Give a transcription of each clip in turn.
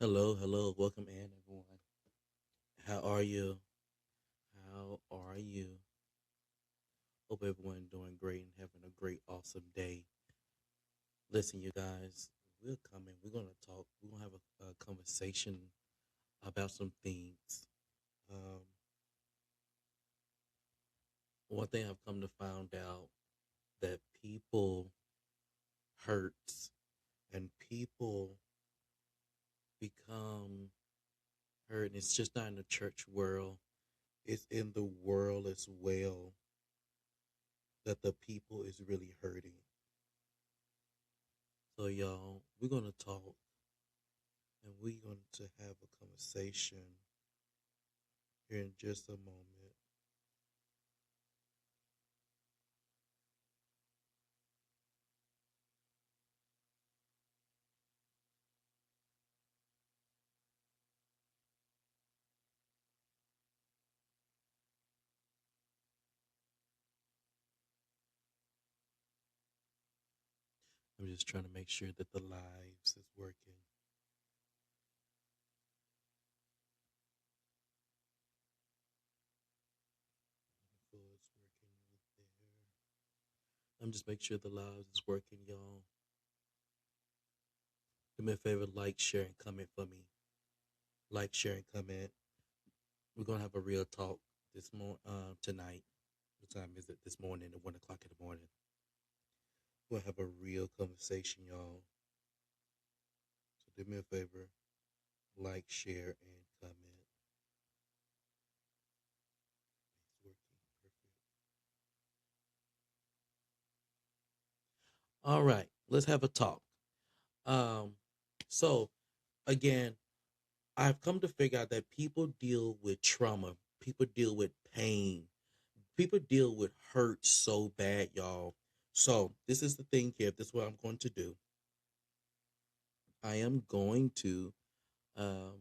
Hello, hello, welcome in everyone. How are you? How are you? Hope everyone doing great and having a great, awesome day. Listen, you guys, we're coming. We're gonna talk. We're gonna have a conversation about some things. Um, One thing I've come to find out that people hurts and people become hurt. And it's just not in the church world; it's in the world as well that the people is really hurting. So, y'all, we're going to talk and we're going to have a conversation here in just a moment. I'm just trying to make sure that the lives is working. Before it's working right there. I'm just making sure the lives is working, y'all. Do me a favor, like, share, and comment for me. Like, share, and comment. We're going to have a real talk tonight. What time is it? This morning at 1 o'clock in the morning. We're going to have a real conversation, y'all. So do me a favor, like, share, and comment. It's working perfect. All right, let's have a talk. Um, so again, I've come to figure out that people deal with trauma, people deal with pain, people deal with hurt so bad, y'all. So this is the thing here. This is what I'm going to do. I am going to um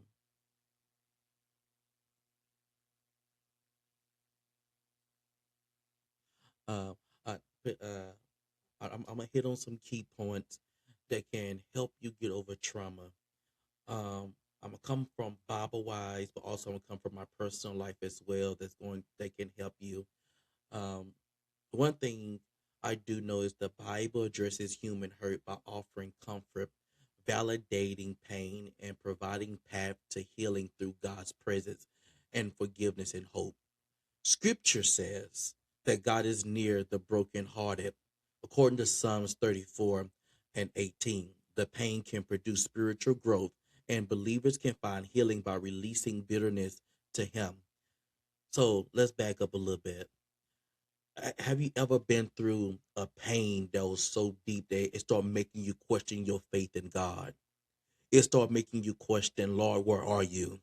uh I, I'm gonna hit on some key points that can help you get over trauma. I'm gonna come from Bible wise, but also I'm gonna come from my personal life as well. That can help you. Um, One thing I do know is the Bible addresses human hurt by offering comfort, validating pain, and providing path to healing through God's presence and forgiveness and hope. Scripture says that God is near the brokenhearted. According to Psalms 34 and 18, the pain can produce spiritual growth, and believers can find healing by releasing bitterness to Him. So let's back up a little bit. Have you ever been through a pain that was so deep that it started making you question your faith in God? It started making you question, Lord, where are you?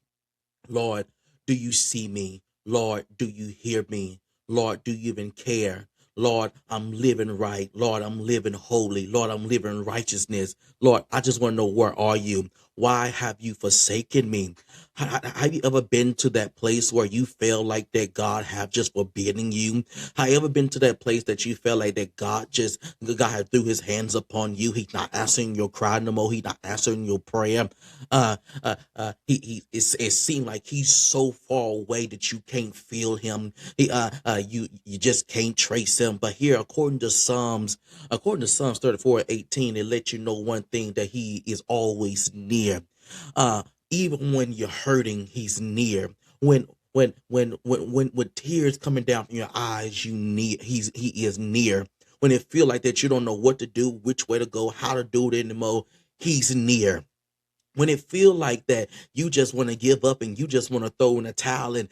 Lord, do you see me? Lord, do you hear me? Lord, do you even care? Lord, I'm living right. Lord, I'm living holy. Lord, I'm living in righteousness. Lord, I just want to know, where are you? Why have you forsaken me? Have you ever been to that place where you feel like that God have just forbidden you? Have you ever been to that place that you feel like that God have threw his hands upon you? He's not answering your cry no more. He's not answering your prayer. It seemed like he's so far away that you can't feel him. You just can't trace him. But here, according to Psalms 34:18, it lets you know one thing, that he is always near. Even when you're hurting, he's near. When tears coming down from your eyes, he is near. When it feel like that you don't know what to do, which way to go, how to do it anymore, he's near. When it feel like that you just want to give up and you just want to throw in a towel, and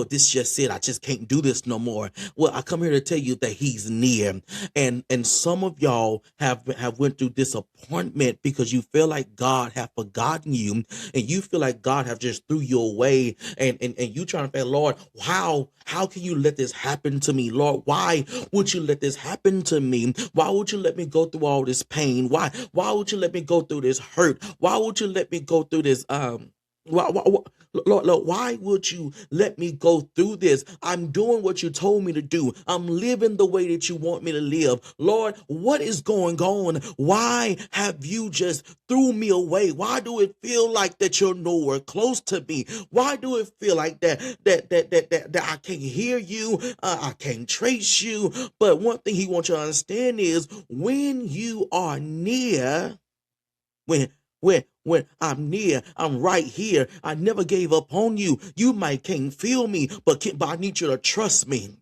this just it, I just can't do this no more. Well, I come here to tell you that he's near. And some of y'all have went through disappointment because you feel like God have forgotten you, and you feel like God have just threw you away, and you trying to say, Lord, how can you let this happen to me? Lord, why would you let this happen to me? Why would you let me go through all this pain? Why would you let me go through this hurt? Why would you let me go through this why Lord, why would you let me go through this? I'm doing what you told me to do. I'm living the way that you want me to live. Lord, what is going on? Why have you just threw me away? Why do it feel like that you're nowhere close to me? Why do it feel like that I can't hear you? I can't trace you. But one thing he wants you to understand is when you are near, when when I'm near, I'm right here. I never gave up on you. You might can't feel me, but I need you to trust me.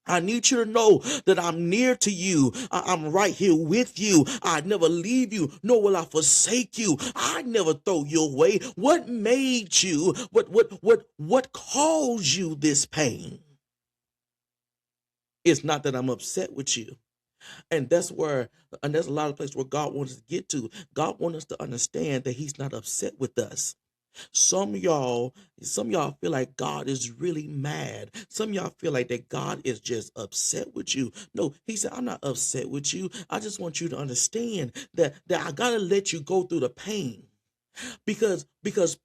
I need you to know that I'm near to you. I'm right here with you. I never leave you, nor will I forsake you. I never throw you away. What made you? What caused you this pain? It's not that I'm upset with you. And there's a lot of places where God wants us to get to. God wants us to understand that He's not upset with us. Some of y'all feel like God is really mad. Some of y'all feel like that God is just upset with you. No, He said, I'm not upset with you. I just want you to understand that I gotta let you go through the pain because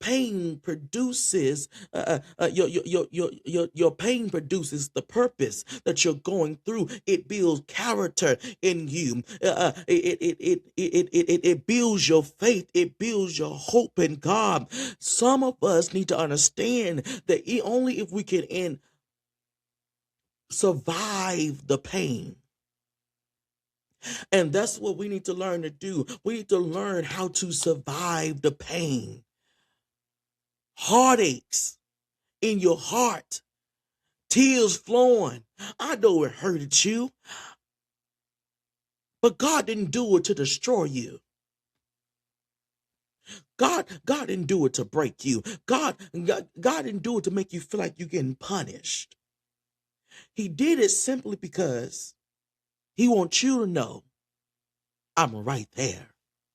pain produces your pain produces the purpose that you're going through. It builds character in you. It builds your faith. It builds your hope in God. Some of us need to understand that only if we can survive the pain. And that's what we need to learn to do. We need to learn how to survive the pain. Heartaches in your heart, tears flowing. I know it hurted you, but God didn't do it to destroy you. God didn't do it to break you. God didn't do it to make you feel like you're getting punished. He did it simply because He wants you to know I'm right there.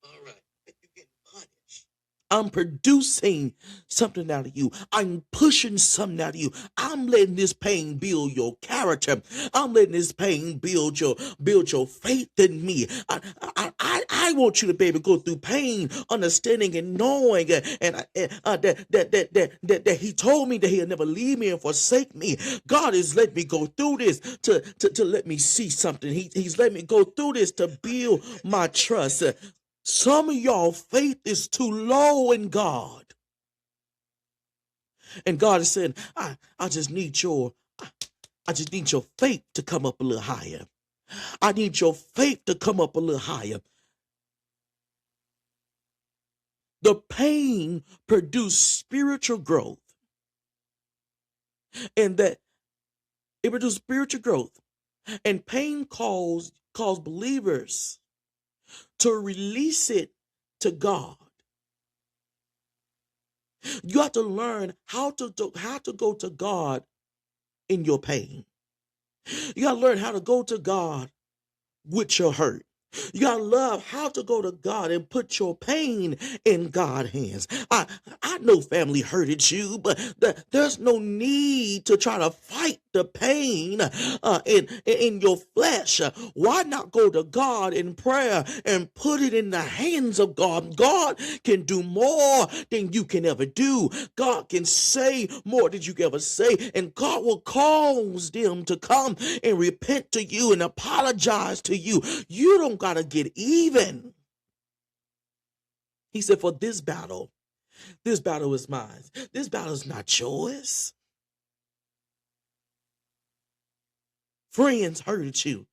All right, you're getting punished. I'm producing something out of you. I'm pushing something out of you. I'm letting this pain build your character. I'm letting this pain build your faith in me. I want you to be able to go through pain, understanding and knowing, that He told me that He'll never leave me and forsake me. God has let me go through this to let me see something. He's let me go through this to build my trust. Some of y'all faith is too low in God. And God is saying, I just need your faith to come up a little higher. I need your faith to come up a little higher. The pain produced spiritual growth. And that it produced spiritual growth. And pain caused believers to release it to God. You have to learn how to go to God in your pain. You got to learn how to go to God with your hurt. You gotta love how to go to God and put your pain in God's hands. I know family hurted you, but there's no need to try to fight the pain in your flesh. Why not go to God in prayer and put it in the hands of God? God can do more than you can ever do. God can say more than you can ever say, and God will cause them to come and repent to you and apologize to you. You don't gotta get even. He said, for this battle is mine. This battle is not yours. Friends hurted you.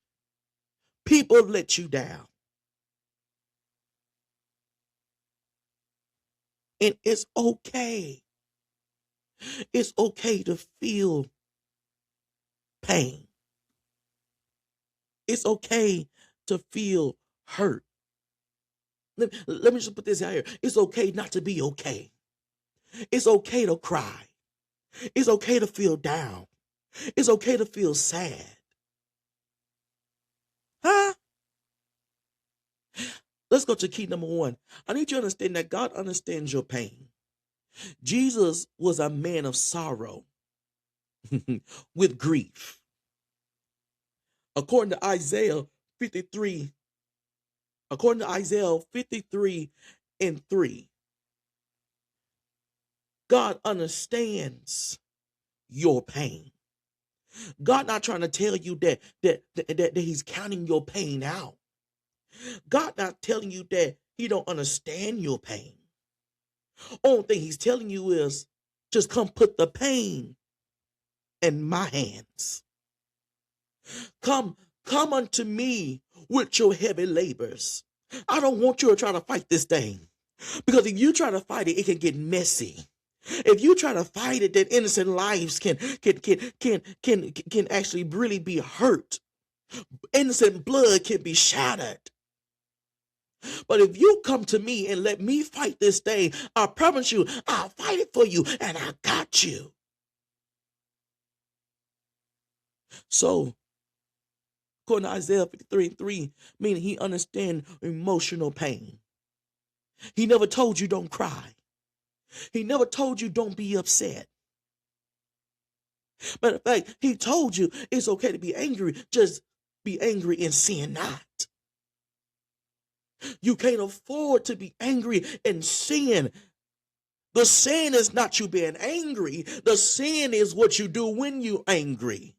People let you down. And it's okay. It's okay to feel pain. It's okay to feel hurt. Let me just put this out here. It's okay not to be okay. It's okay to cry. It's okay to feel down. It's okay to feel sad. Huh? Let's go to key number 1. I need you to understand that God understands your pain. Jesus was a man of sorrow with grief. According to Isaiah 53, according to Isaiah 53 and 3, God understands your pain. God not trying to tell you that he's counting your pain out. God not telling you that he don't understand your pain. Only thing he's telling you is just come put the pain in my hands. Come unto me with your heavy labors. I don't want you to try to fight this thing, because if you try to fight it, it can get messy. If you try to fight it, then innocent lives can actually really be hurt. Innocent blood can be shattered. But if you come to me and let me fight this thing, I promise you, I'll fight it for you, and I got you. So, according to Isaiah 53:3, meaning he understands emotional pain. He never told you don't cry. He never told you don't be upset. Matter of fact, he told you it's okay to be angry. Just be angry and sin not. You can't afford to be angry and sin. The sin is not you being angry. The sin is what you do when you're angry.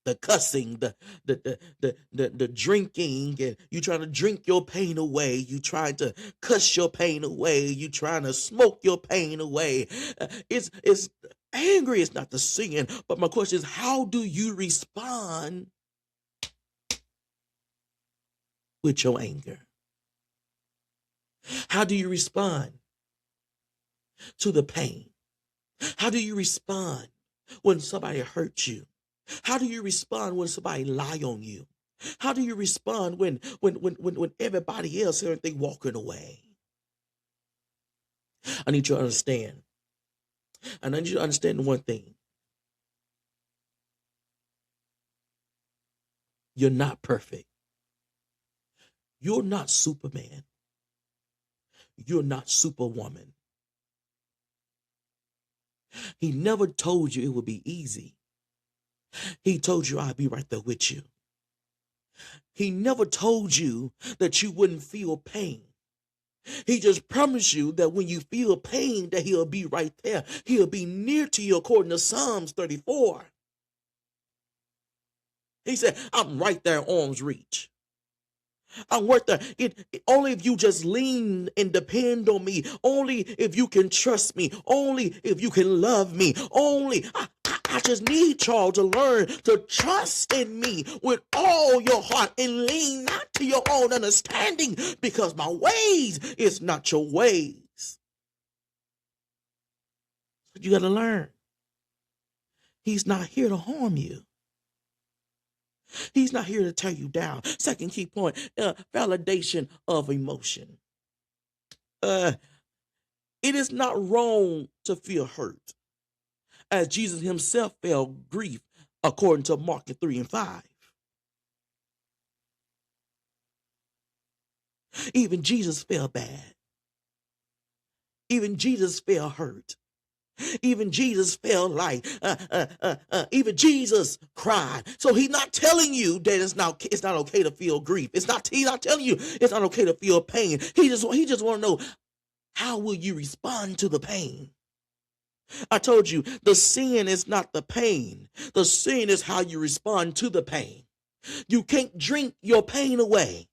The cussing, the drinking, and you trying to drink your pain away. You trying to cuss your pain away. You trying to smoke your pain away. It's angry is not the sin, but my question is, how do you respond with your anger? How do you respond to the pain? How do you respond when somebody hurts you? How do you respond when somebody lie on you? How do you respond when everybody else and everything walking away? I need you to understand. And I need you to understand one thing. You're not perfect. You're not Superman. You're not Superwoman. He never told you it would be easy. He told you I'd be right there with you. He never told you that you wouldn't feel pain. He just promised you that when you feel pain, that he'll be right there. He'll be near to you, according to Psalms 34. He said, I'm right there, arm's reach. I'm worth it. Only if you just lean and depend on me. Only if you can trust me. Only if you can love me. Only I just need y'all to learn to trust in me with all your heart and lean not to your own understanding, because my ways is not your ways. You got to learn. He's not here to harm you. He's not here to tear you down. Second key point, validation of emotion. It is not wrong to feel hurt, as Jesus himself felt grief, according to Mark 3:5. Even Jesus felt bad. Even Jesus felt hurt. Even Jesus felt like, even Jesus cried. So he's not telling you that it's not okay to feel grief. He's not telling you it's not okay to feel pain. He just want to know, how will you respond to the pain? I told you, the sin is not the pain. The sin is how you respond to the pain. You can't drink your pain away.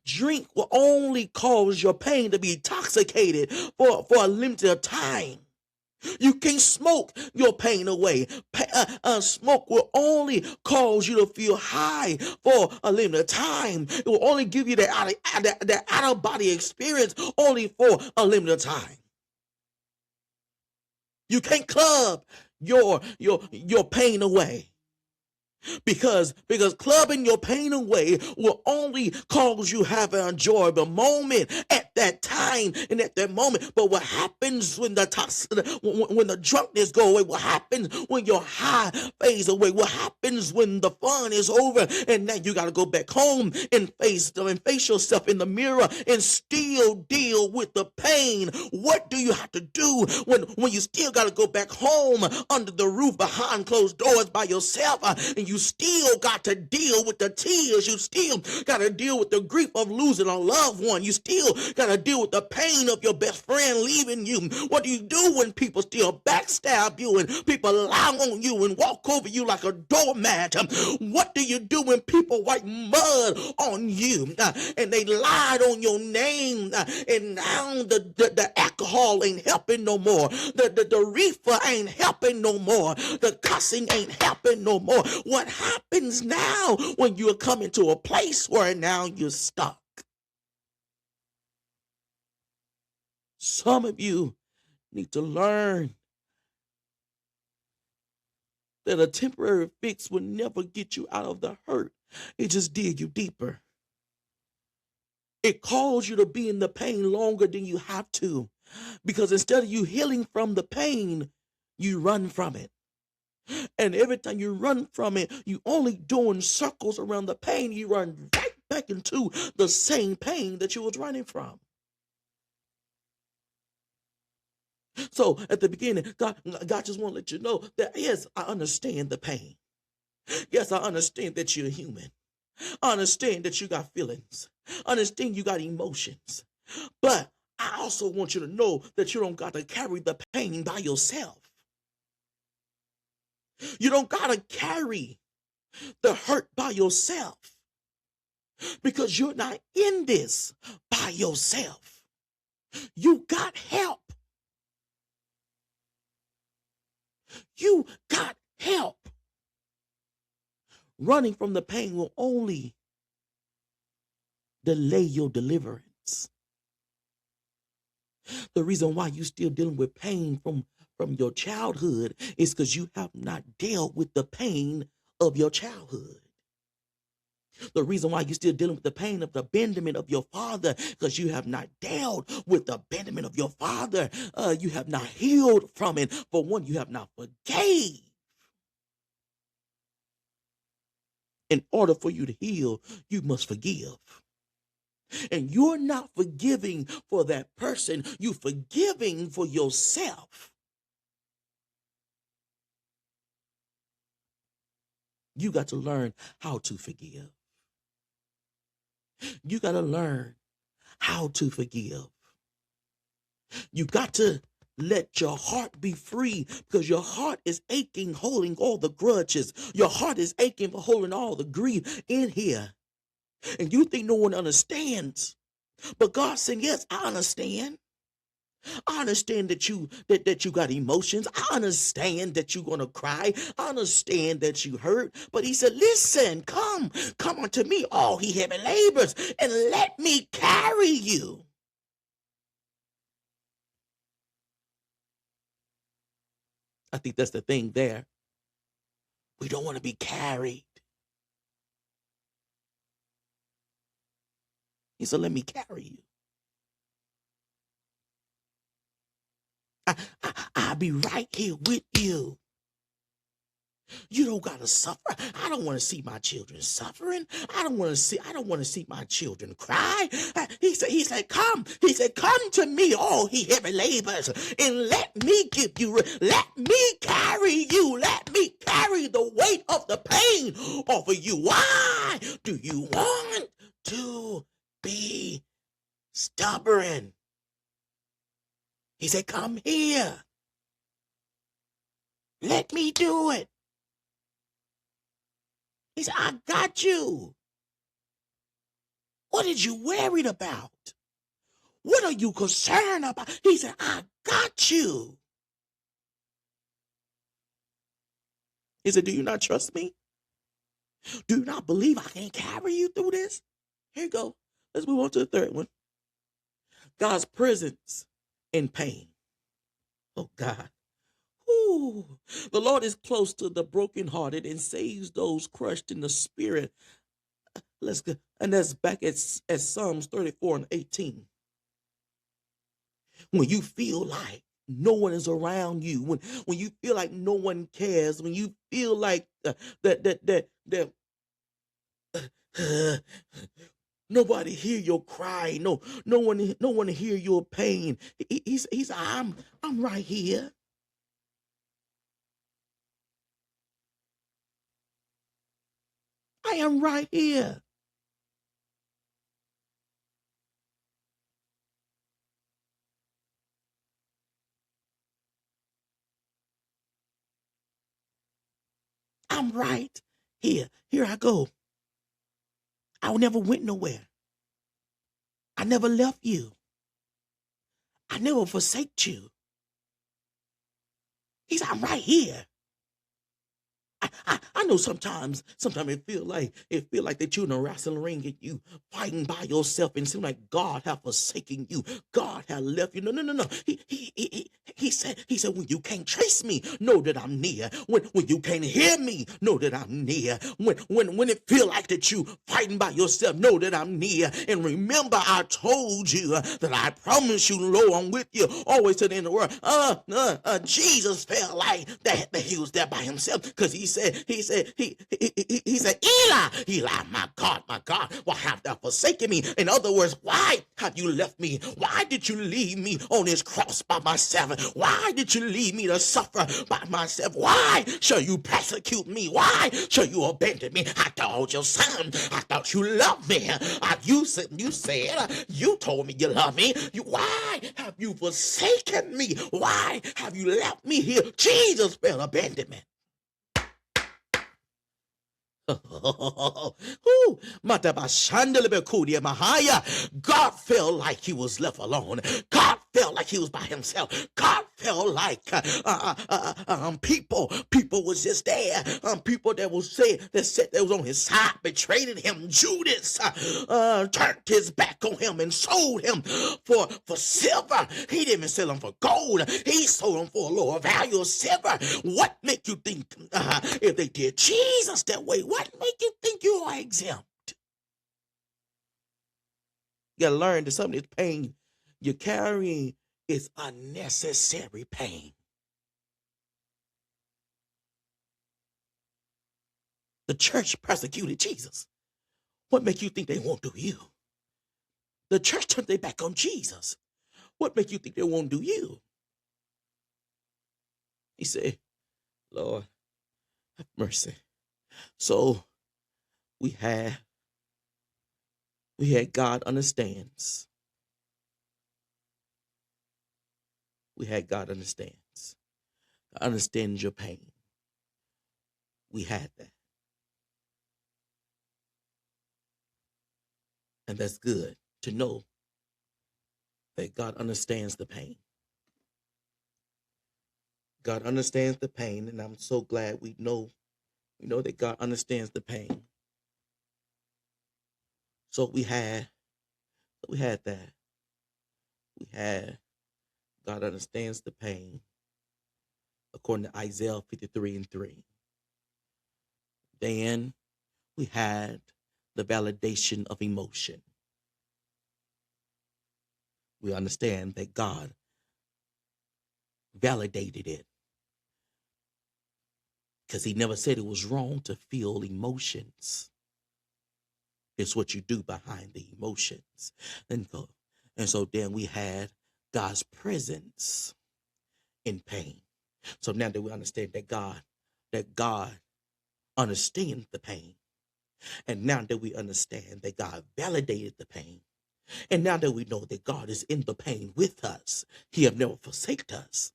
Drink will only cause your pain to be intoxicated for a limited time. You can't smoke your pain away. Smoke will only cause you to feel high for a limited time. It will only give you that out-of-body experience only for a limited time. You can't club your pain away. Because clubbing your pain away will only cause you have an enjoyable moment at that time and at that moment. But what happens when the drunkenness go away? What happens when your high fades away? What happens when the fun is over and now you got to go back home and face yourself in the mirror and still deal with the pain? What do you have to do when you still got to go back home under the roof behind closed doors by yourself, and you still got to deal with the tears? You still got to deal with the grief of losing a loved one. You still got got to deal with the pain of your best friend leaving you? What do you do when people still backstab you and people lie on you and walk over you like a doormat? What do you do when people wipe mud on you and they lied on your name and now the alcohol ain't helping no more. The reefer ain't helping no more. The cussing ain't helping no more. What happens now when you're coming to a place where now you're stuck? Some of you need to learn that a temporary fix will never get you out of the hurt. It just dig you deeper. It calls you to be in the pain longer than you have to, because instead of you healing from the pain, you run from it. And every time you run from it, you only doing circles around the pain. You run right back into the same pain that you was running from. So at the beginning, God just want to let you know that, yes, I understand the pain. Yes, I understand that you're human. I understand that you got feelings. I understand you got emotions. But I also want you to know that you don't got to carry the pain by yourself. You don't got to carry the hurt by yourself, because you're not in this by yourself. You got help. You got help. Running from the pain will only delay your deliverance. The reason why you're still dealing with pain from your childhood is because you have not dealt with the pain of your childhood. The reason why you're still dealing with the pain of the abandonment of your father, because you have not dealt with the abandonment of your father. You have not healed from it. For one, you have not forgave. In order for you to heal, you must forgive. And you're not forgiving for that person. You're forgiving for yourself. You got to learn how to forgive. You got to learn how to forgive. You got to let your heart be free, because your heart is aching, holding all the grudges. Your heart is aching for holding all the grief in here. And you think no one understands. But God saying, yes, I understand. I understand that you got emotions. I understand that you're gonna cry. I understand that you hurt. But he said, listen, come unto me, all he heavy labors, and let me carry you. I think that's the thing there. We don't want to be carried. He said, let me carry you. I'll be right here with you. You don't gotta suffer. I don't want to see my children suffering. I don't want to see my children cry. He said, come. He said, come to me, all he heavy labors, and let me give you. Let me carry you. Let me carry the weight of the pain off of you. Why do you want to be stubborn? He said, come here. Let me do it. He said, I got you. What are you worried about? What are you concerned about? He said, I got you. He said, do you not trust me? Do you not believe I can carry you through this? Here you go. Let's move on to the third one. God's presence in pain. Oh, God. Ooh. The Lord is close to the brokenhearted and saves those crushed in the spirit. Let's go. And that's back at Psalms 34 and 18. When you feel like no one is around you, when you feel like no one cares, when you feel like that nobody hear your cry, no one hear your pain. He's I'm right here. I am right here. I'm right here. Here I go. I never went nowhere. I never left you. I never forsake you. He said, I'm right here. I know sometimes it feel like that you're in a wrestling ring and you fighting by yourself and it seems like God have forsaken you. God have left you. No. He said, when you can't trace me, know that I'm near. When you can't hear me, know that I'm near. When it feel like that you fighting by yourself, know that I'm near. And remember, I told you that I promise you, Lord, I'm with you always to the end of the world. Jesus felt like that he was there by himself because he said, Eli, my God, why have thou forsaken me? In other words, why have you left me? Why did you leave me on this cross by myself? Why did you leave me to suffer by myself? Why shall you persecute me? Why shall you abandon me? I told your son, I thought you loved me. You said, you told me you love me. Why have you forsaken me? Why have you left me here? Jesus felt abandonment. God felt like he was left alone. God felt like he was by himself. God felt like people was just there. People that said they was on his side betrayed him. Judas turned his back on him and sold him for silver. He didn't even sell him for gold. He sold him for a lower value of silver. What make you think if they did Jesus that way? What make you think you are exempt? You gotta learn that some of this pain you're carrying is unnecessary pain. The church persecuted Jesus. What make you think they won't do you? The church turned their back on Jesus. What make you think they won't do you? He said, Lord, have mercy. So we had God understands. We had God understands. God understands your pain. We had that. And that's good to know that God understands the pain. God understands the pain, and I'm so glad we know that God understands the pain. So we had that. We had God understands the pain according to Isaiah 53:3. Then we had the validation of emotion. We understand that God validated it because he never said it was wrong to feel emotions. It's what you do behind the emotions. And so then we had God's presence in pain. So now that we understand that God understands the pain. And now that we understand that God validated the pain. And now that we know that God is in the pain with us, he have never forsaken us.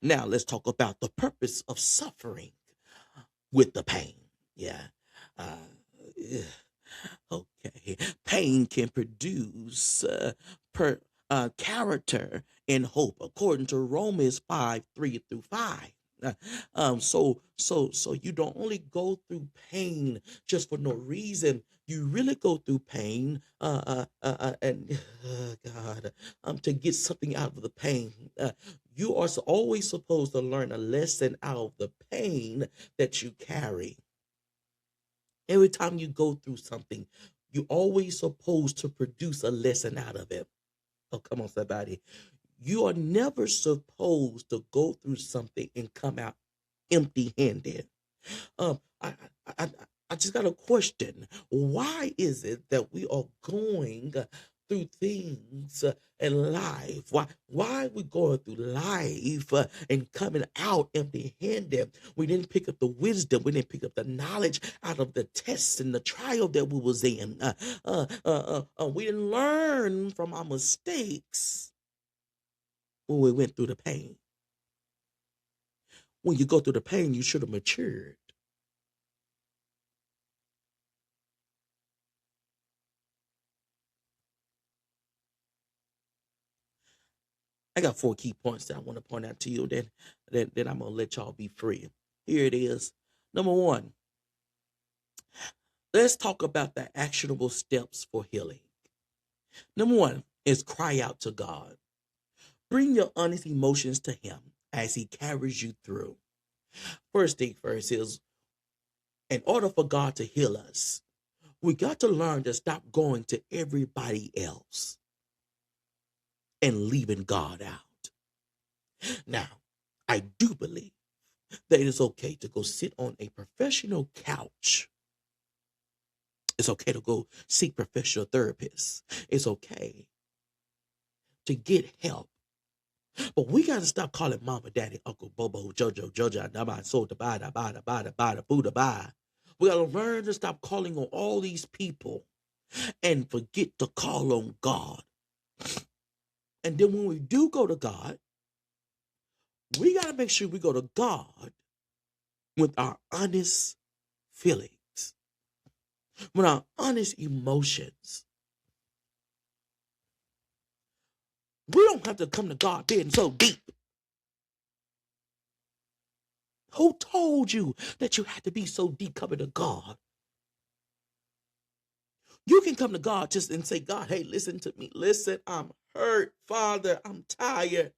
Now let's talk about the purpose of suffering with the pain. Yeah. Okay. Pain can produce character and hope, according to Romans 5:3-5. So you don't only go through pain just for no reason. You really go through pain, and God, to get something out of the pain. You are always supposed to learn a lesson out of the pain that you carry. Every time you go through something, you're always supposed to produce a lesson out of it. Oh, come on, somebody. You are never supposed to go through something and come out empty-handed. Um, I, I, I just got a question. Why is it that we are going through things in life? Why are we going through life and coming out empty-handed? We didn't pick up the wisdom. We didn't pick up the knowledge out of the tests and the trial that we was in. We didn't learn from our mistakes when we went through the pain. When you go through the pain, you should have matured. I got 4 key points that I want to point out to you. Then I'm gonna let y'all be free. Here it is. Number one, let's talk about the actionable steps for healing. Number one is cry out to God. Bring your honest emotions to Him as He carries you through. First thing first is, in order for God to heal us, we got to learn to stop going to everybody else and leaving God out. Now, I do believe that it is okay to go sit on a professional couch. It's okay to go seek professional therapists. It's okay to get help. But we got to stop calling mama, daddy, uncle, bobo, jojo, jojo, daba, so, daba, daba, daba, daba, boo, daba. We got to learn to stop calling on all these people and forget to call on God. And then when we do go to God, we got to make sure we go to God with our honest feelings, with our honest emotions. We don't have to come to God being so deep. Who told you that you had to be so deep coming to God? You can come to God just and say, God, hey, listen to me. Listen, I'm hurt. Father, I'm tired.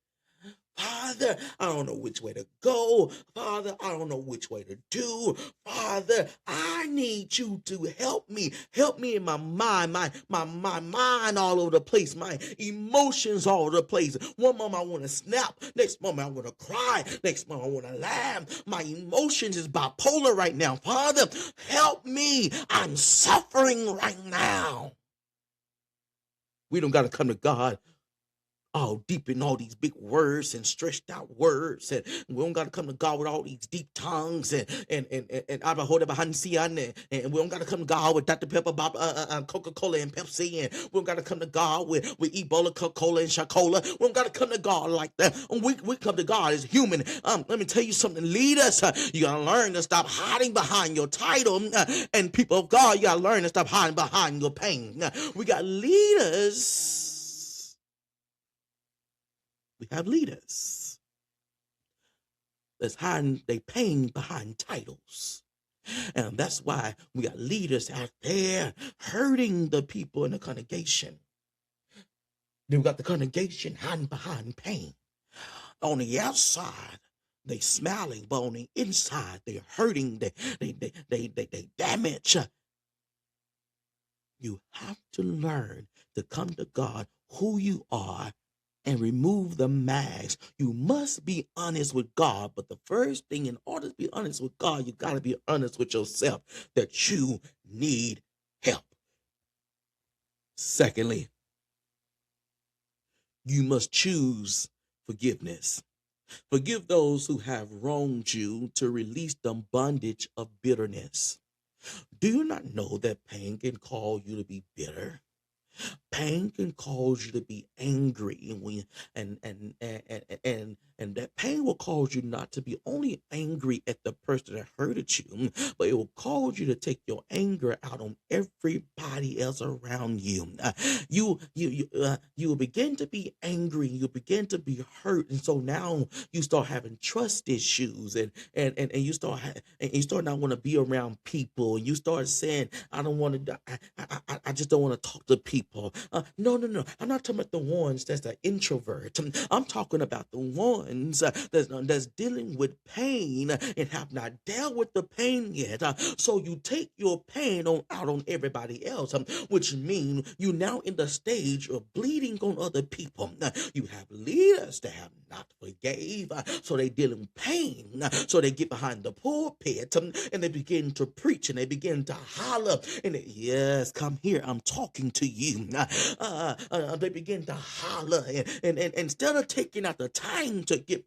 Father, I don't know which way to go. Father, I don't know which way to do. Father, I need you to help me. Help me in my mind, my mind all over the place, my emotions all over the place. One moment I want to snap. Next moment I want to cry. Next moment I want to laugh. My emotions is bipolar right now. Father, help me. I'm suffering right now. We don't got to come to God all deep in all these big words and stretched out words, and we don't got to come to God with all these deep tongues and Abahoda Bahansian, and we don't got to come to God with Dr. Pepper, Coca-Cola and Pepsi, and we don't got to come to God with Ebola, Coca-Cola and Shacola. We don't got to come to God like that. We come to God as human. Let me tell you something, leaders. You gotta learn to stop hiding behind your title, and people of God, you gotta learn to stop hiding behind your pain. We got leaders. We have leaders that's hiding their pain behind titles. And that's why we got leaders out there hurting the people in the congregation. Then we got the congregation hiding behind pain. On the outside, they smiling, but on the inside, they're hurting, they damage. You have to learn to come to God who you are and remove the mask. You must be honest with God. But the first thing, in order to be honest with God, you got to be honest with yourself that you need help. Secondly, you must choose forgiveness. Forgive those who have wronged you to release the bondage of bitterness. Do you not know that pain can cause you to be bitter? Pain can cause you to be angry, and that pain will cause you not to be only angry at the person that hurted you, but it will cause you to take your anger out on everybody else around you. You will begin to be angry, you begin to be hurt, and so now you start having trust issues, and you start not want to be around people, and you start saying, I don't want to, I just don't want to talk to people. No. I'm not talking about the ones that's an introvert. I'm talking about the ones that's dealing with pain and have not dealt with the pain yet. So you take your pain out on everybody else, which means you now in the stage of bleeding on other people. You have leaders that have not forgave, so they deal in pain. So they get behind the pulpit, and they begin to preach, and they begin to holler, and yes, come here, I'm talking to you. They begin to holler, and instead of taking out the time to get,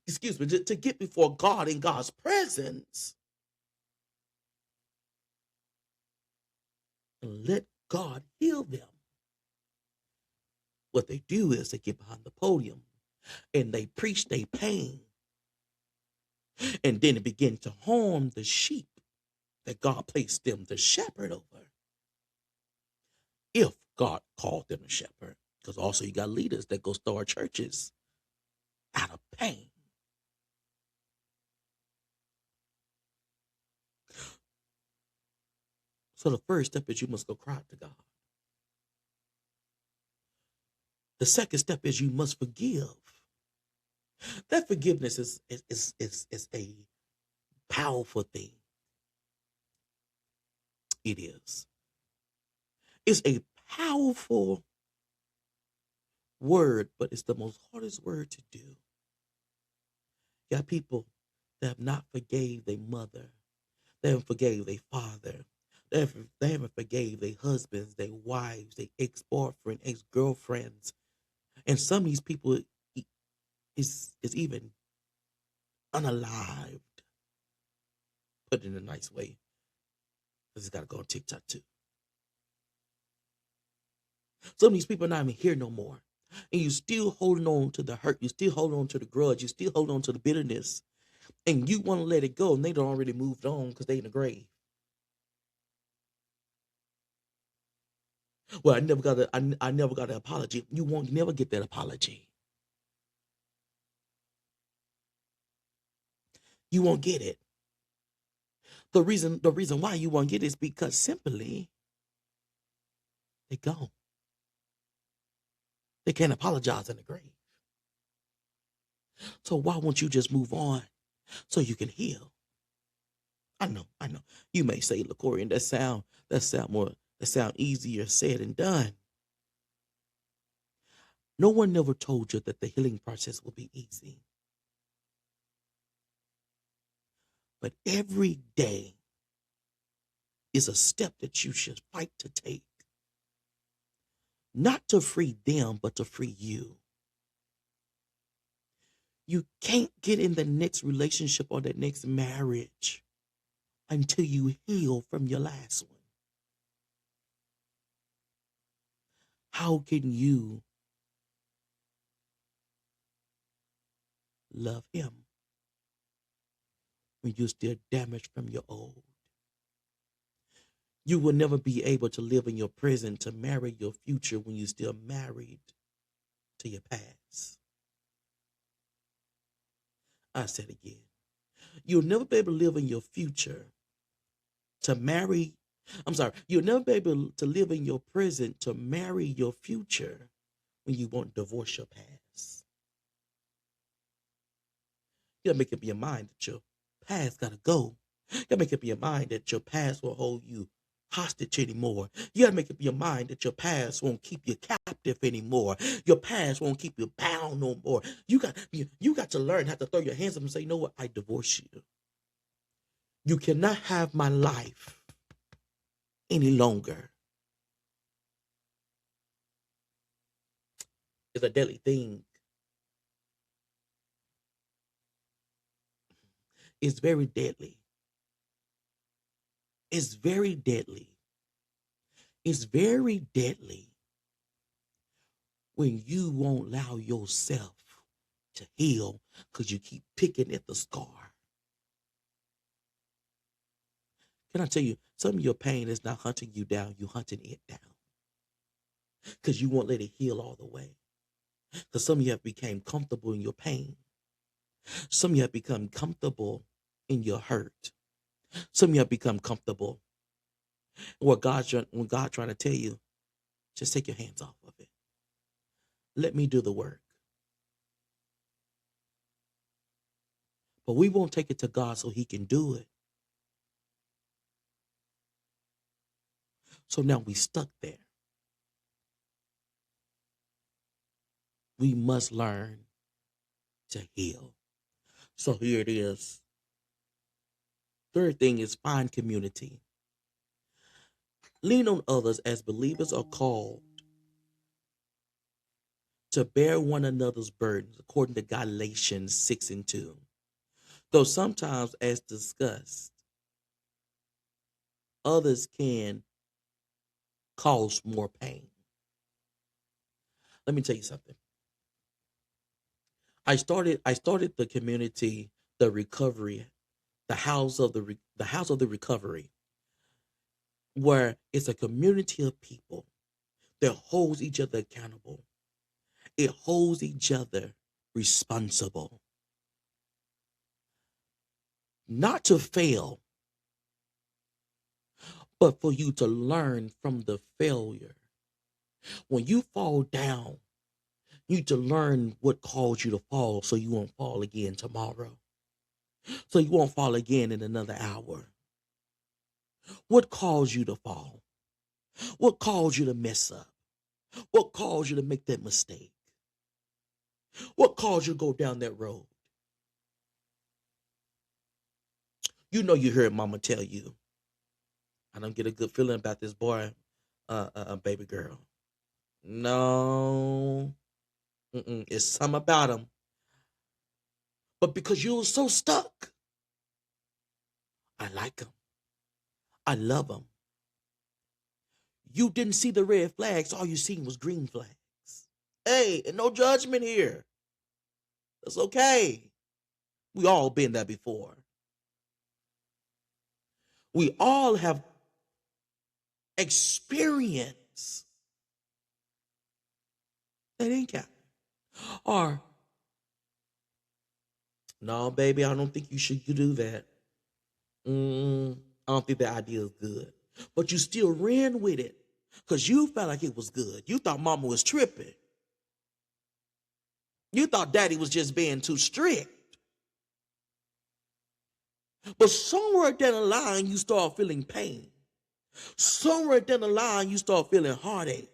excuse me, to get before God in God's presence and let God heal them, what they do is they get behind the podium and they preach their pain, and then it begins to harm the sheep that God placed them to shepherd over, if God called them a shepherd. Because also you got leaders that go start churches out of pain. So the first step is you must go cry to God. The second step is you must forgive. That forgiveness is a powerful thing. It is. It's a powerful word, but it's the most hardest word to do. You got people that have not forgave their mother. They haven't forgave their father. They haven't forgave their husbands, their wives, their ex-boyfriend, ex-girlfriends. And some of these people is even unalived. Put it in a nice way. Because it's got to go on TikTok too. Some of these people are not even here no more. And you still holding on to the hurt. You still holding on to the grudge. You still holding on to the bitterness. And you want to let it go. And they don't already moved on because they in the grave. Well, I never got an apology. You won't never get that apology. You won't get it. The reason why you won't get it is because simply they gone. They can't apologize in the grave. So why won't you just move on so you can heal? I know. You may say, LaCorian, that sound easier said than done. No one never told you that the healing process will be easy. But every day is a step that you should fight to take. Not to free them, but to free you. You can't get in the next relationship or the next marriage until you heal from your last one. How can you love him when you're still damaged from your old? You will never be able to live in your present to marry your future when you're still married to your past. I said again. You'll never be able to live in your future to marry. You'll never be able to live in your present to marry your future when you won't divorce your past. You gotta make up your mind that your past gotta go. You gotta make up your mind that your past will hold you hostage anymore. You gotta make up your mind that your past won't keep you captive anymore. Your past won't keep you bound no more. You got to learn how to throw your hands up and say, you know what? I divorce you. You cannot have my life any longer. It's a deadly thing. It's very deadly. It's very deadly. It's very deadly when you won't allow yourself to heal because you keep picking at the scar. Can I tell you, some of your pain is not hunting you down, you're hunting it down. Because you won't let it heal all the way. Because some of you have become comfortable in your pain. Some of you have become comfortable in your hurt. Some of you have become comfortable. When God's trying to tell you, just take your hands off of it. Let me do the work. But we won't take it to God so he can do it. So now we stuck there. We must learn to heal. So here it is. Third thing is find community. Lean on others as believers are called to bear one another's burdens, according to Galatians 6:2. Though sometimes, as discussed, others can cause more pain. Let me tell you something. I started the community, the recovery, the house of the recovery, where it's a community of people that holds each other accountable. It holds each other responsible, not to fail, but for you to learn from the failure. When you fall down, you need to learn what caused you to fall so you won't fall again tomorrow, so you won't fall again in another hour. What caused you to fall? What caused you to mess up? What caused you to make that mistake? What caused you to go down that road? You know you heard mama tell you, I don't get a good feeling about this boy, baby girl. No, it's something about him. But because you were so stuck, I like him. I love him. You didn't see the red flags. All you seen was green flags. Hey, and no judgment here. It's okay. We all been there before. We all have experience that ain't got. Or, no, baby, I don't think you should do that. I don't think that idea is good. But you still ran with it because you felt like it was good. You thought mama was tripping. You thought daddy was just being too strict. But somewhere down the line, you start feeling pain. Somewhere down the line, you start feeling heartache.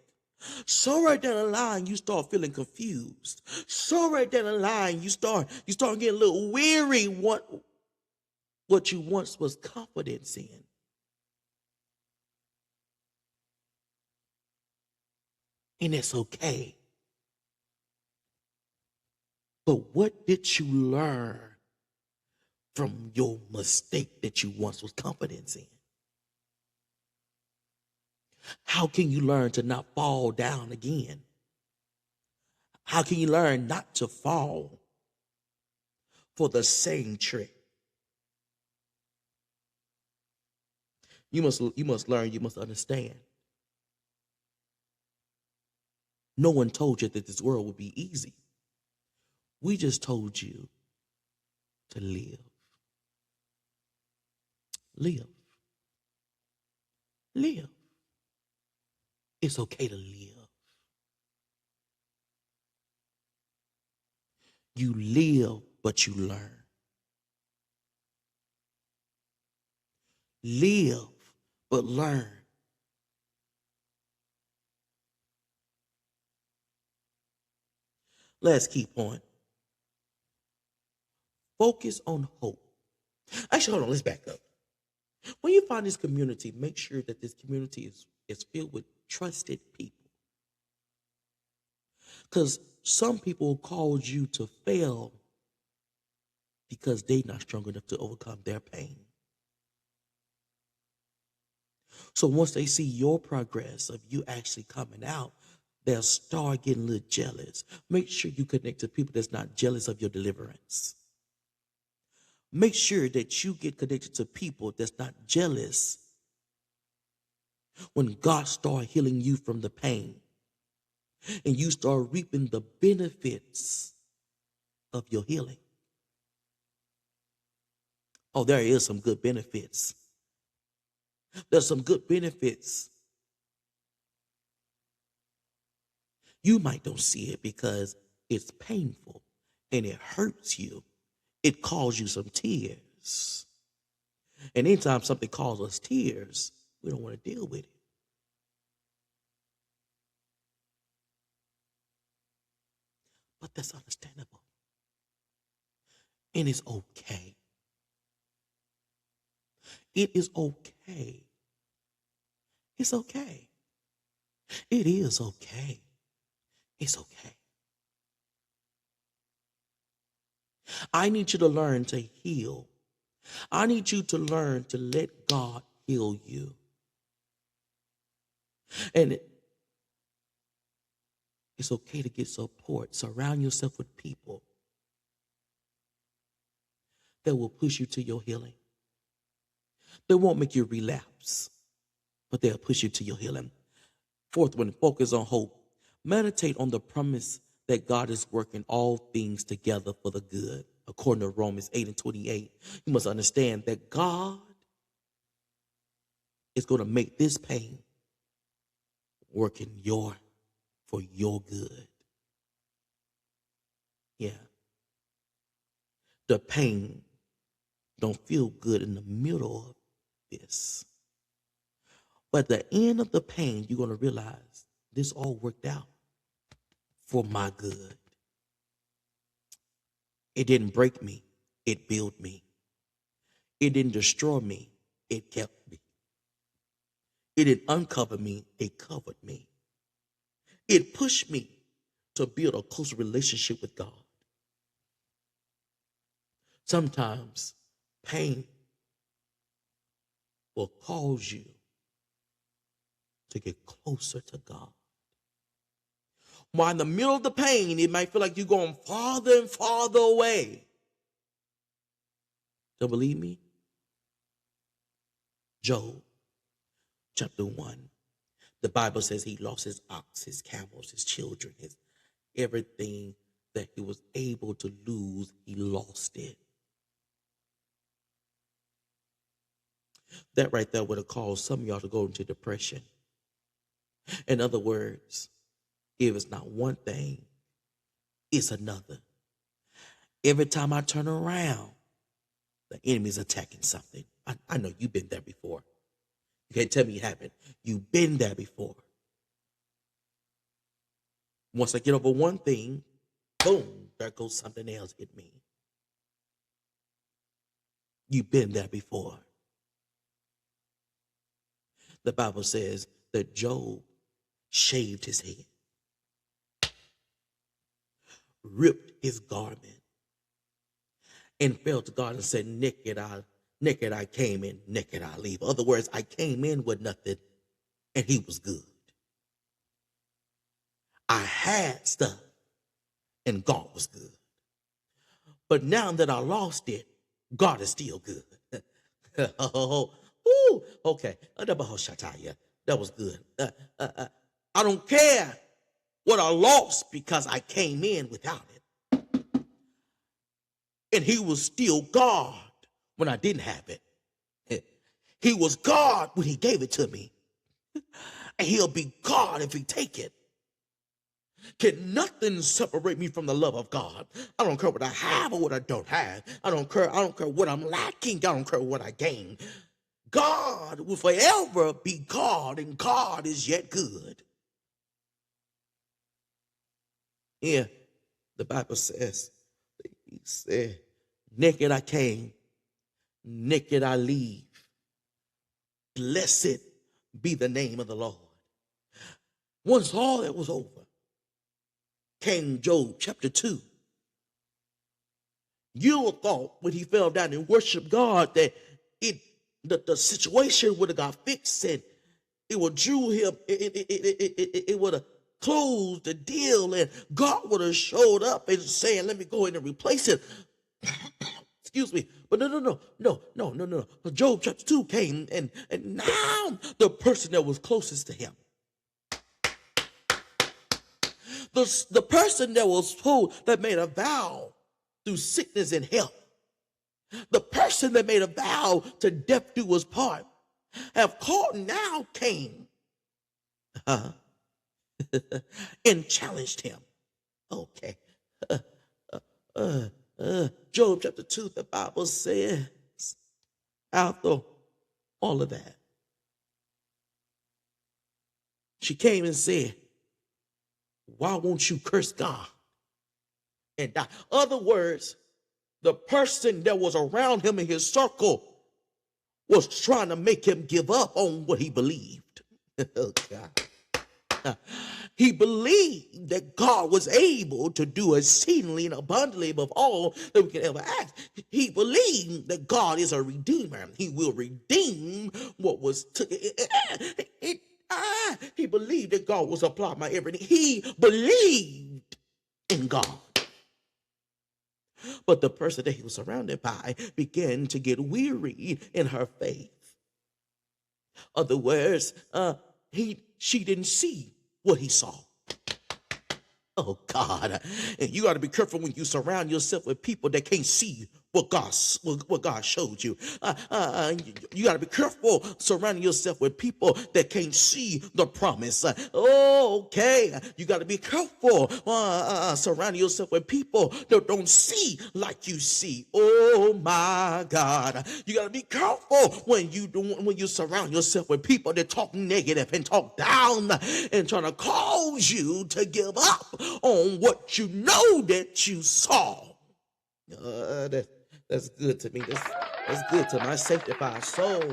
Somewhere down the line, you start feeling confused. Somewhere down the line, you start getting a little weary what you once was confidence in. And it's okay. But what did you learn from your mistake that you once was confidence in? How can you learn to not fall down again? How can you learn not to fall for the same trick? You must learn, you must understand. No one told you that this world would be easy. We just told you to live. Live. Live. It's okay to live. You live, but you learn. Live, but learn. Last key point. Focus on hope. Actually, hold on, let's back up. When you find this community, make sure that this community is filled with trusted people. Because some people cause you to fail because they're not strong enough to overcome their pain. So once they see your progress of you actually coming out, they'll start getting a little jealous. Make sure you connect to people that's not jealous of your deliverance. Make sure that you get connected to people that's not jealous when God starts healing you from the pain and you start reaping the benefits of your healing. Oh, there is some good benefits. There's some good benefits. You might don't see it because it's painful and it hurts you. It causes you some tears. And anytime something causes us tears, we don't want to deal with it. But that's understandable. And it's okay. It is okay. It's okay. It is okay. It's okay. I need you to learn to heal. I need you to learn to let God heal you. And it's okay to get support. Surround yourself with people that will push you to your healing. They won't make you relapse, but they'll push you to your healing. Fourth one, focus on hope. Meditate on the promise that God is working all things together for the good. According to Romans 8:28, you must understand that God is going to make this pain work for your good. Yeah. The pain don't feel good in the middle of this. But at the end of the pain, you're going to realize this all worked out for my good. It didn't break me. It built me. It didn't destroy me. It kept me. It didn't uncover me. It covered me. It pushed me to build a closer relationship with God. Sometimes pain will cause you to get closer to God. While in the middle of the pain, it might feel like you're going farther and farther away. Don't believe me? Job, chapter 1. The Bible says he lost his ox, his camels, his children, his everything that he was able to lose, he lost it. That right there would have caused some of y'all to go into depression. In other words, if it's not one thing, it's another. Every time I turn around, the enemy's attacking something. I know you've been there before. You can't tell me you haven't. You've been there before. Once I get over one thing, boom, there goes something else hit me. You've been there before. The Bible says that Job shaved his head, ripped his garment, and fell to God and said, naked I came in, naked I leave. In other words, I came in with nothing, and he was good. I had stuff, and God was good. But now that I lost it, God is still good. Oh, ooh, okay. That was good. I don't care what I lost because I came in without it. And he was still God when I didn't have it. He was God when he gave it to me. And he'll be God if he take it. Can nothing separate me from the love of God? I don't care what I have or what I don't have. I don't care what I'm lacking. I don't care what I gain. God will forever be God, and God is yet good. Yeah, the Bible says, he said, naked I came, naked I leave. Blessed be the name of the Lord. Once all that was over, came Job chapter 2. You would thought when he fell down and worshiped God that the situation would have got fixed and it would drew him, it would have closed the deal and God would have showed up and saying, let me go in and replace it. Excuse me. But no. Job chapter 2 came and now the person that was closest to him, the person that was told, that made a vow through sickness and health, the person that made a vow to death do his part, have called now came and challenged him. Okay. Job chapter 2, the Bible says, after all of that, she came and said, why won't you curse God and die? Other words, the person that was around him in his circle was trying to make him give up on what he believed. Oh, God. He believed that God was able to do exceedingly and abundantly above all that we could ever ask. He believed that God is a redeemer. He will redeem what was he believed that God will supply my every need. He believed in God. But the person that he was surrounded by began to get weary in her faith. Other words, she didn't see what he saw. Oh God. And you got to be careful when you surround yourself with people that can't see what God showed you. You got to be careful surrounding yourself with people that can't see the promise. Okay, you got to be careful surrounding yourself with people that don't see like you see. Oh my God, you got to be careful when you surround yourself with people that talk negative and talk down and trying to cause you to give up on what you know that you saw. That's good to me. That's good to my sanctified soul.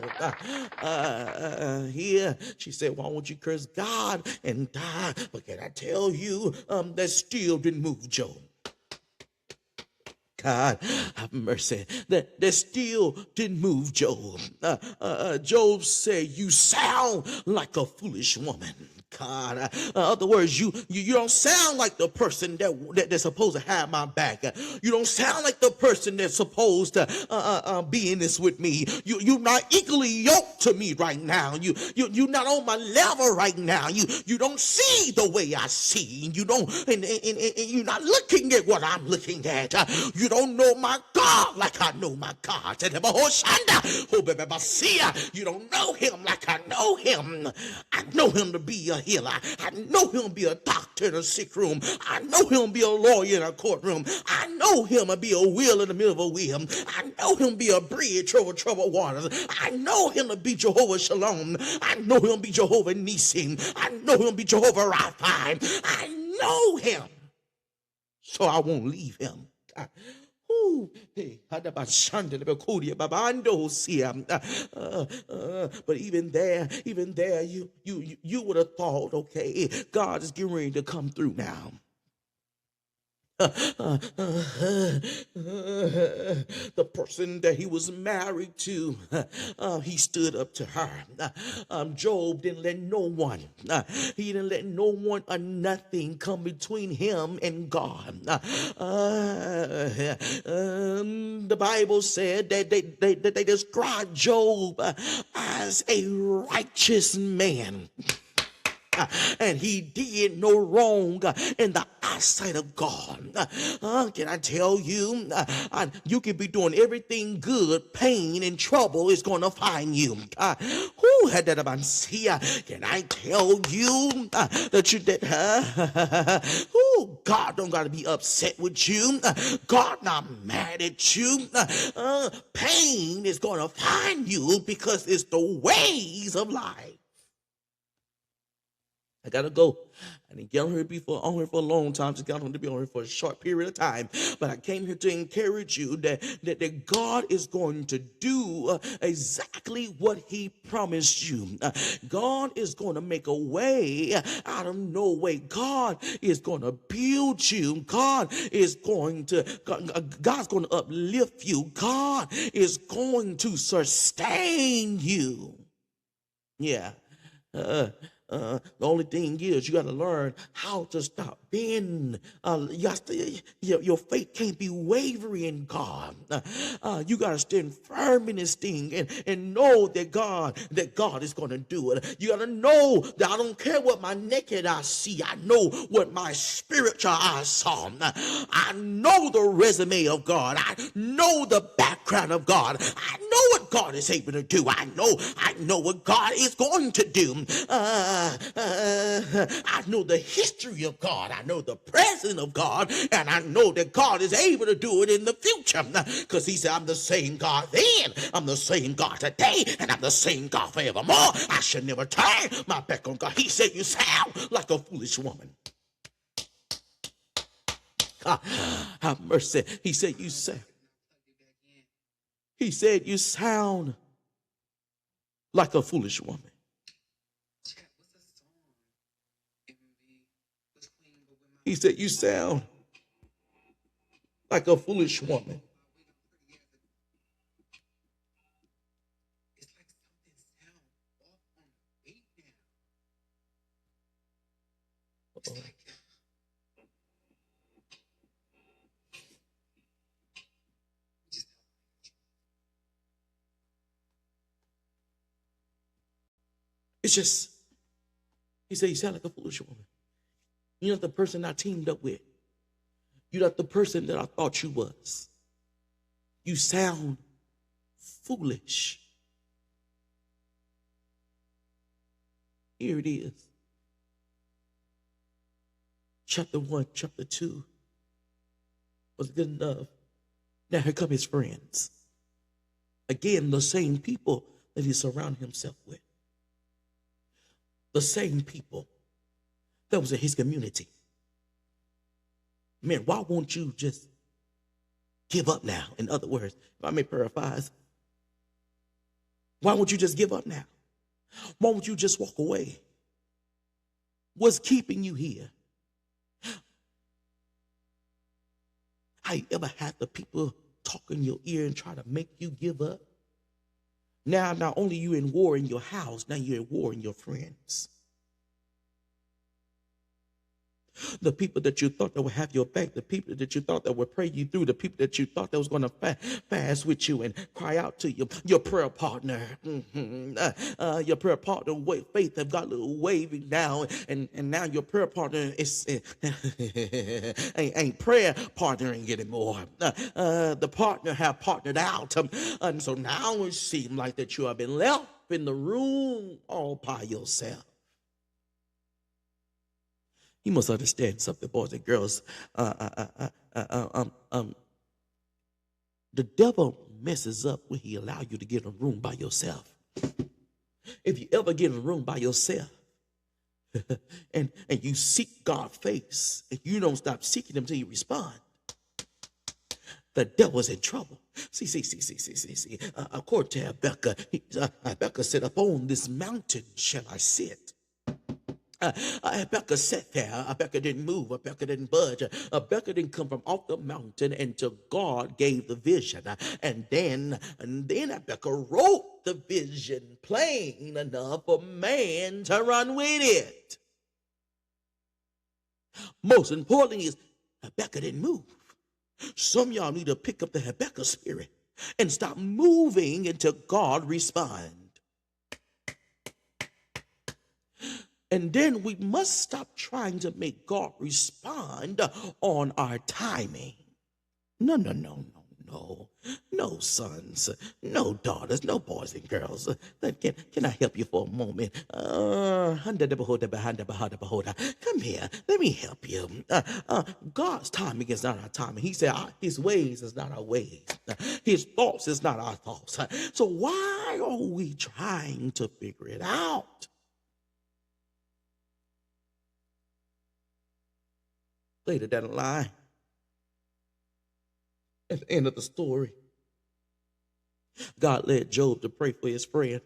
Here, she said, "Why won't you curse God and die?" But can I tell you, that still didn't move Job. God, have mercy. That still didn't move Job. Job said, "You sound like a foolish woman." God, other words, you don't sound like the person that's supposed to have my back. You don't sound like the person that's supposed to be in this with me. You're not equally yoked to me right now. You're not on my level right now. You don't see the way I see. You don't, and you're not looking at what I'm looking at. You don't know my God like I know my God. You don't know him like I know him. I know him to be a healer. I know him to be a doctor in a sick room. I know him to be a lawyer in a courtroom. I know him to be a wheel in the middle of a wheel. I know him to be a bridge over troubled waters. I know him to be Jehovah Shalom. I know him to be Jehovah Nissi. I know him to be Jehovah Rapha. I know him, so I won't leave him. Ooh, hey, but even there, you would have thought, okay, God is getting ready to come through now. The person that he was married to, he stood up to her. Job didn't let no one, he didn't let no one or nothing come between him and God. The Bible said that they described Job as a righteous man. And he did no wrong in the eyesight of God. Can I tell you, you can be doing everything good, pain and trouble is going to find you. Can I tell you God don't got to be upset with you. God not mad at you. Pain is going to find you because it's the ways of life. I gotta go. I didn't get on here for a long time. Just got on to be on here for a short period of time. But I came here to encourage you that God is going to do exactly what he promised you. God is going to make a way out of no way. God is going to build you. God's going to uplift you. God is going to sustain you. Yeah. The only thing is you got to learn how to stop being, your faith can't be wavering in God. You got to stand firm in this thing and know that God is going to do it. You got to know that I don't care what my naked eye see. I know what my spiritual eyes saw. I know the resume of God. I know the background of God. I know what God is able to do. I know what God is going to do. I know the history of God. I know the presence of God. And I know that God is able to do it in the future. Because he said, I'm the same God then. I'm the same God today. And I'm the same God forevermore. I should never turn my back on God. He said, you sound like a foolish woman. God, have mercy. He said, you sound like a foolish woman. He said, you sound like a foolish woman. It's just, he said, you sound like a foolish woman. You're not the person I teamed up with. You're not the person that I thought you was. You sound foolish. Here it is. Chapter 1, chapter 2 was good enough. Now here come his friends. Again, the same people that he surrounded himself with. The same people that was in his community. Man, why won't you just give up now? In other words, if I may paraphrase, why won't you just give up now? Why won't you just walk away? What's keeping you here? Have you ever had the people talk in your ear and try to make you give up? Now, not only are you in war in your house, now you're in war in your friends. The people that you thought that would have your back, the people that you thought that would pray you through, the people that you thought that was going to fast with you and cry out to you, your prayer partner, your prayer partner, faith have got a little wavy now, and now your prayer partner is ain't prayer partnering anymore. The partner have partnered out, and so now it seems like that you have been left in the room all by yourself. You must understand something, boys and girls. The devil messes up when he allows you to get in a room by yourself. If you ever get in a room by yourself and you seek God's face and you don't stop seeking him until you respond, the devil's in trouble. See. According to Habakkuk, Habakkuk said, upon this mountain shall I sit. Habakkuk sat there. Habakkuk didn't move. Habakkuk didn't budge. Habakkuk didn't come from off the mountain until God gave the vision. And then Habakkuk wrote the vision plain enough for man to run with it. Most importantly is Habakkuk didn't move. Some of y'all need to pick up the Habakkuk spirit and stop moving until God responds. And then we must stop trying to make God respond on our timing. No, sons, no daughters, no boys and girls. Can I help you for a moment? Come here, let me help you. God's timing is not our timing. He said his ways is not our ways. His thoughts is not our thoughts. So why are we trying to figure it out? Later down the line, at the end of the story, God led Job to pray for his friend.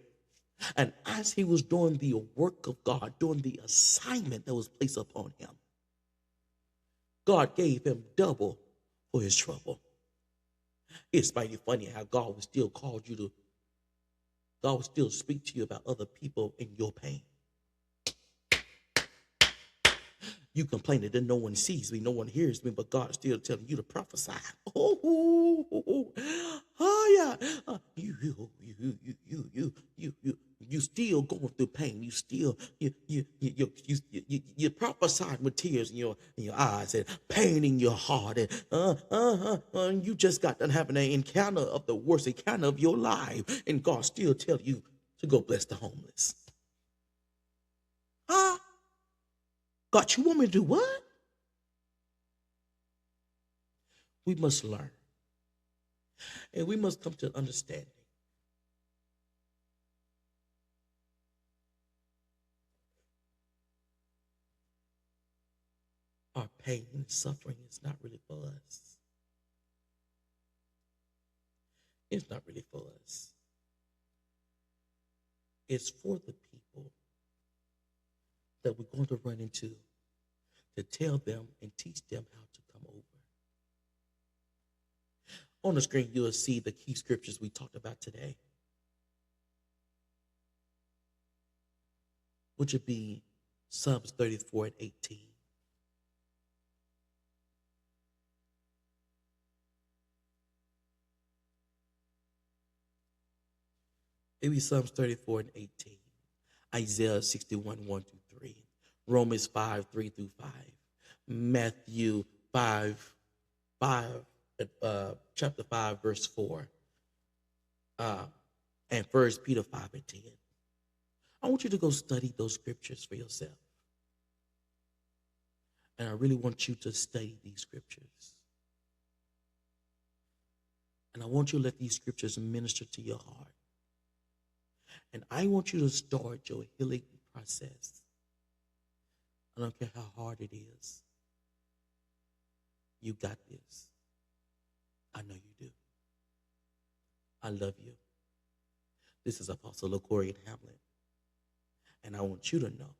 And as he was doing the work of God, doing the assignment that was placed upon him, God gave him double for his trouble. It's mighty funny how God would still God would still speak to you about other people in your pain. You complain that no one sees me, no one hears me, but God's still telling you to prophesy. Yeah. You still going through pain. You still you prophesying with tears in your eyes and pain in your heart, and you just got done having an encounter of the worst encounter of your life, and God still tell you to go bless the homeless. God, you want me to do what? We must learn. And we must come to an understanding. Our pain and suffering is not really for us. It's not really for us. It's for the people that we're going to run into to tell them and teach them how to come over. On the screen, you'll see the key scriptures we talked about today, which would be Psalms 34 and 18. Maybe Psalms 34 and 18. Isaiah 61, 1 through 3. Romans 5, 3 through 5. Matthew 5, 5, chapter 5, verse 4, uh, and First Peter 5 and 10. I want you to go study those scriptures for yourself. And I really want you to study these scriptures. And I want you to let these scriptures minister to your heart. And I want you to start your healing process. I don't care how hard it is. You got this. I know you do. I love you. This is Apostle LaCorian Hamlet. And I want you to know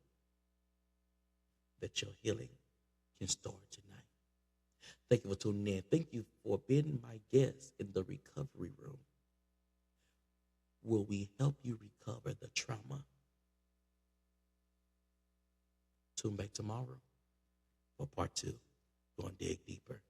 that your healing can start tonight. Thank you for tuning in. Thank you for being my guest in the recovery room. Will we help you recover the trauma? Tune back tomorrow for part 2. Go and dig deeper.